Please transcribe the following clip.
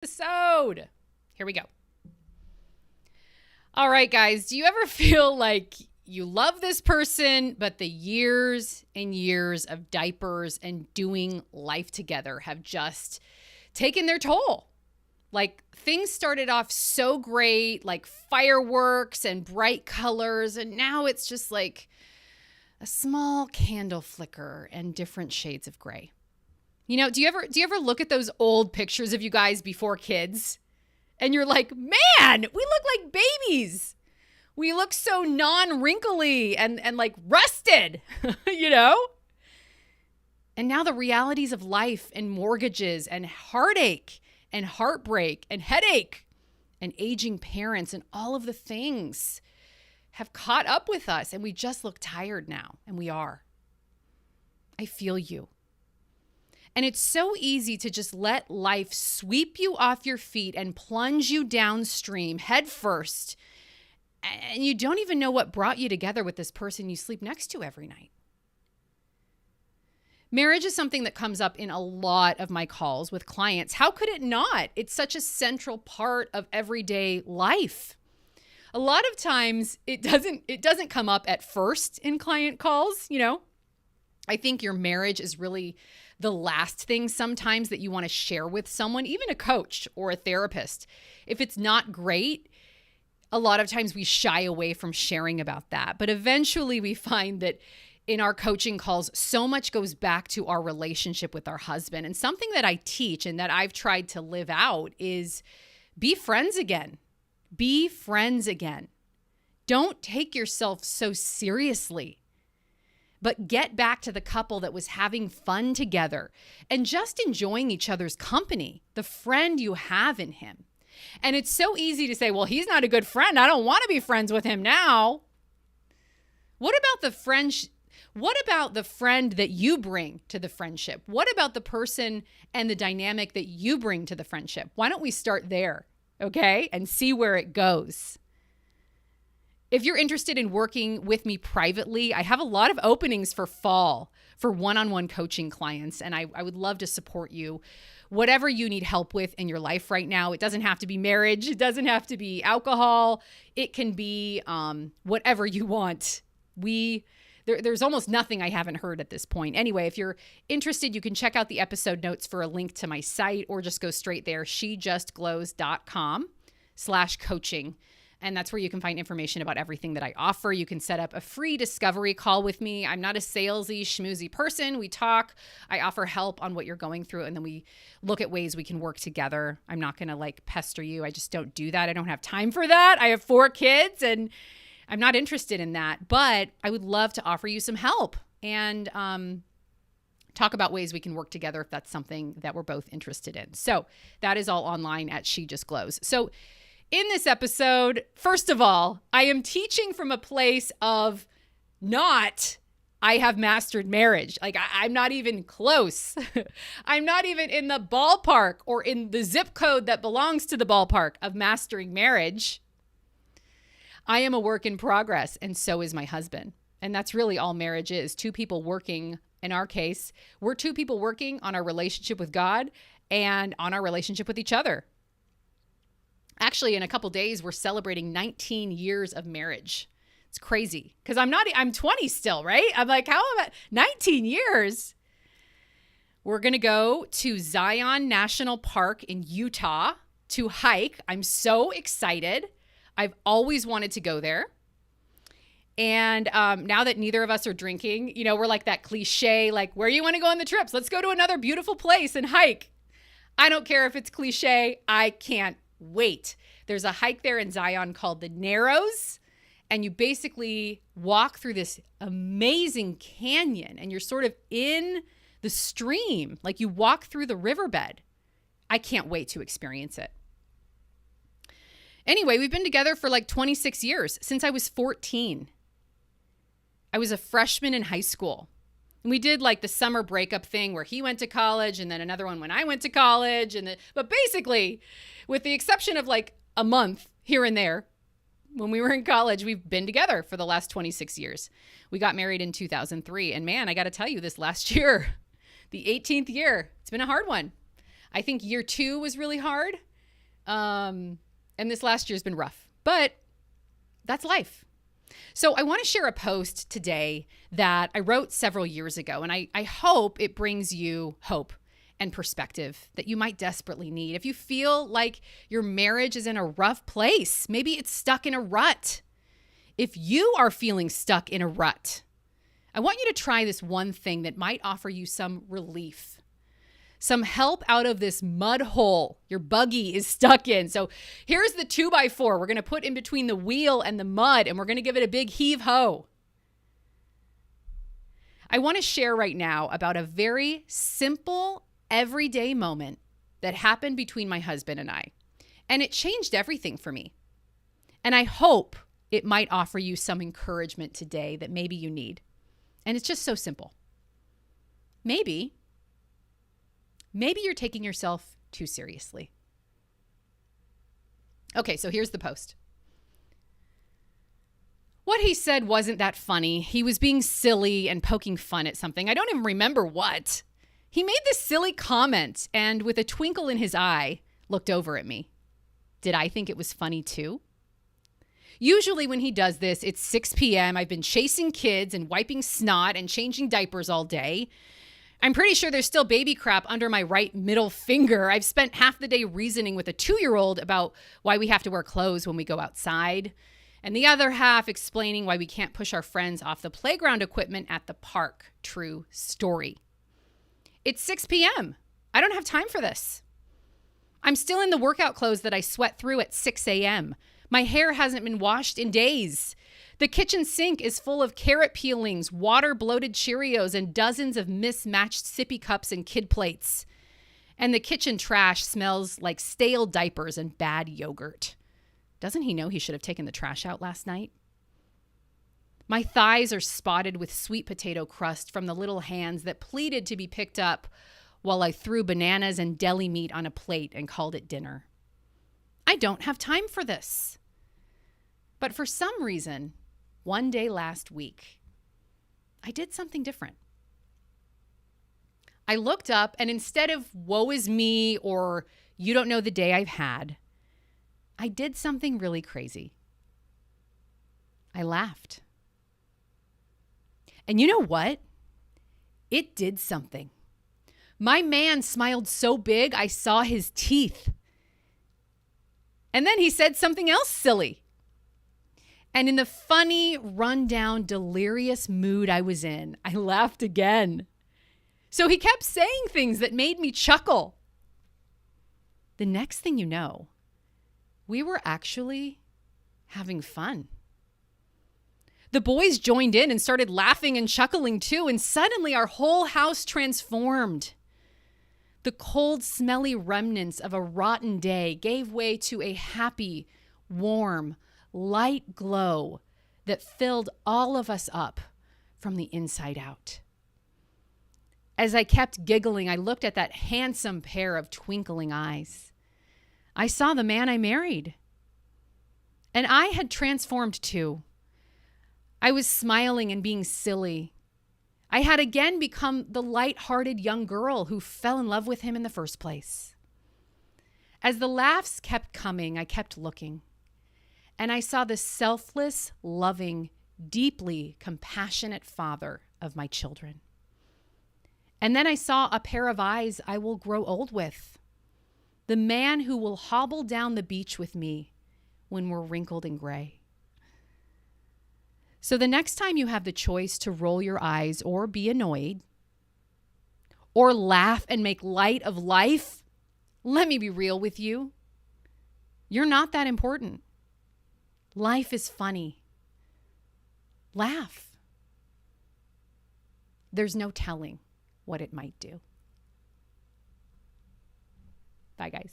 Episode. Here we go. All right, guys, do you ever feel like you love this person, but the years and years of diapers and doing life together have just taken their toll? Like, things started off so great, like fireworks and bright colors, and now it's just like a small candle flicker and different shades of gray. You know, do you ever look at those old pictures of you guys before kids and you're like, man, we look like babies. We look so non-wrinkly and like rusted, you know? And now the realities of life and mortgages and heartache and heartbreak and headache and aging parents and all of the things have caught up with us, and we just look tired now, and we are. I feel you. And it's so easy to just let life sweep you off your feet and plunge you downstream head first. And you don't even know what brought you together with this person you sleep next to every night. Marriage is something that comes up in a lot of my calls with clients. How could it not? It's such a central part of everyday life. A lot of times it doesn't come up at first in client calls, you know. I think your marriage is really the last thing sometimes that you want to share with someone, even a coach or a therapist. If it's not great, a lot of times we shy away from sharing about that. But eventually we find that in our coaching calls, so much goes back to our relationship with our husband. And something that I teach and that I've tried to live out is be friends again. Be friends again. Don't take yourself so seriously, but get back to the couple that was having fun together and just enjoying each other's company, the friend you have in him. And it's so easy to say, well, he's not a good friend. I don't want to be friends with him now. What about the friend that you bring to the friendship? What about the person and the dynamic that you bring to the friendship? Why don't we start there, okay, and see where it goes? If you're interested in working with me privately, I have a lot of openings for fall for one-on-one coaching clients, and I would love to support you. Whatever you need help with in your life right now, it doesn't have to be marriage. It doesn't have to be alcohol. It can be whatever you want. There's almost nothing I haven't heard at this point. Anyway, if you're interested, you can check out the episode notes for a link to my site, or just go straight there, shejustglows.com/coaching. And that's where you can find information about everything that I offer. You can set up a free discovery call with me. I'm not a salesy, schmoozy person. We talk. I offer help on what you're going through, and then we look at ways we can work together. I'm not going to like pester you. I just don't do that. I don't have time for that. I have 4 kids, and I'm not interested in that. But I would love to offer you some help and talk about ways we can work together if that's something that we're both interested in. So that is all online at She Just Glows. So in this episode, first of all, I am teaching from a place of not, I have mastered marriage. Like, I'm not even close. I'm not even in the ballpark or in the zip code that belongs to the ballpark of mastering marriage. I am a work in progress, and so is my husband. And that's really all marriage is. 2 people working. In our case, we're 2 people working on our relationship with God and on our relationship with each other. Actually, in a couple days, we're celebrating 19 years of marriage. It's crazy because I'm 20 still, right? I'm like, how about 19 years? We're going to go to Zion National Park in Utah to hike. I'm so excited. I've always wanted to go there. And now that neither of us are drinking, you know, we're like that cliche, like, where you want to go on the trips? Let's go to another beautiful place and hike. I don't care if it's cliche. I can't wait. There's a hike there in Zion called the Narrows, and you basically walk through this amazing canyon, and you're sort of in the stream, like you walk through the riverbed. I can't wait to experience it. Anyway, we've been together for like 26 years, since I was 14. I was a freshman in high school. And we did like the summer breakup thing where he went to college and then another one when I went to college. But basically, with the exception of like a month here and there, when we were in college, we've been together for the last 26 years. We got married in 2003. And man, I got to tell you, this last year, the 18th year, it's been a hard one. I think year 2 was really hard. And this last year's been rough, but that's life. So I want to share a post today that I wrote several years ago, and I hope it brings you hope and perspective that you might desperately need. If you feel like your marriage is in a rough place, maybe it's stuck in a rut. If you are feeling stuck in a rut, I want you to try this one thing that might offer you some relief, some help out of this mud hole your buggy is stuck in. So here's the 2x4. We're going to put in between the wheel and the mud, and we're going to give it a big heave-ho. I want to share right now about a very simple, everyday moment that happened between my husband and I. And it changed everything for me. And I hope it might offer you some encouragement today that maybe you need. And it's just so simple. Maybe you're taking yourself too seriously. Okay, so here's the post. What he said wasn't that funny. He was being silly and poking fun at something. I don't even remember what. He made this silly comment and with a twinkle in his eye, looked over at me. Did I think it was funny too? Usually when he does this, it's 6 p.m. I've been chasing kids and wiping snot and changing diapers all day. I'm pretty sure there's still baby crap under my right middle finger. I've spent half the day reasoning with a 2-year-old about why we have to wear clothes when we go outside, and the other half explaining why we can't push our friends off the playground equipment at the park. True story. It's 6 p.m. I don't have time for this. I'm still in the workout clothes that I sweat through at 6 a.m. My hair hasn't been washed in days. The kitchen sink is full of carrot peelings, water-bloated Cheerios, and dozens of mismatched sippy cups and kid plates. And the kitchen trash smells like stale diapers and bad yogurt. Doesn't he know he should have taken the trash out last night? My thighs are spotted with sweet potato crust from the little hands that pleaded to be picked up while I threw bananas and deli meat on a plate and called it dinner. I don't have time for this. But for some reason, one day last week, I did something different. I looked up, and instead of woe is me or you don't know the day I've had, I did something really crazy. I laughed. And you know what? It did something. My man smiled so big, I saw his teeth. And then he said something else silly. And in the funny, rundown, delirious mood I was in, I laughed again. So he kept saying things that made me chuckle. The next thing you know, we were actually having fun. The boys joined in and started laughing and chuckling too, and suddenly our whole house transformed. The cold, smelly remnants of a rotten day gave way to a happy, warm, light glow that filled all of us up from the inside out. As I kept giggling, I looked at that handsome pair of twinkling eyes. I saw the man I married. And I had transformed too. I was smiling and being silly. I had again become the light-hearted young girl who fell in love with him in the first place. As the laughs kept coming, I kept looking. And I saw the selfless, loving, deeply compassionate father of my children. And then I saw a pair of eyes I will grow old with. The man who will hobble down the beach with me when we're wrinkled and gray. So the next time you have the choice to roll your eyes or be annoyed or laugh and make light of life, let me be real with you. You're not that important. Life is funny. Laugh. There's no telling what it might do. Bye, guys.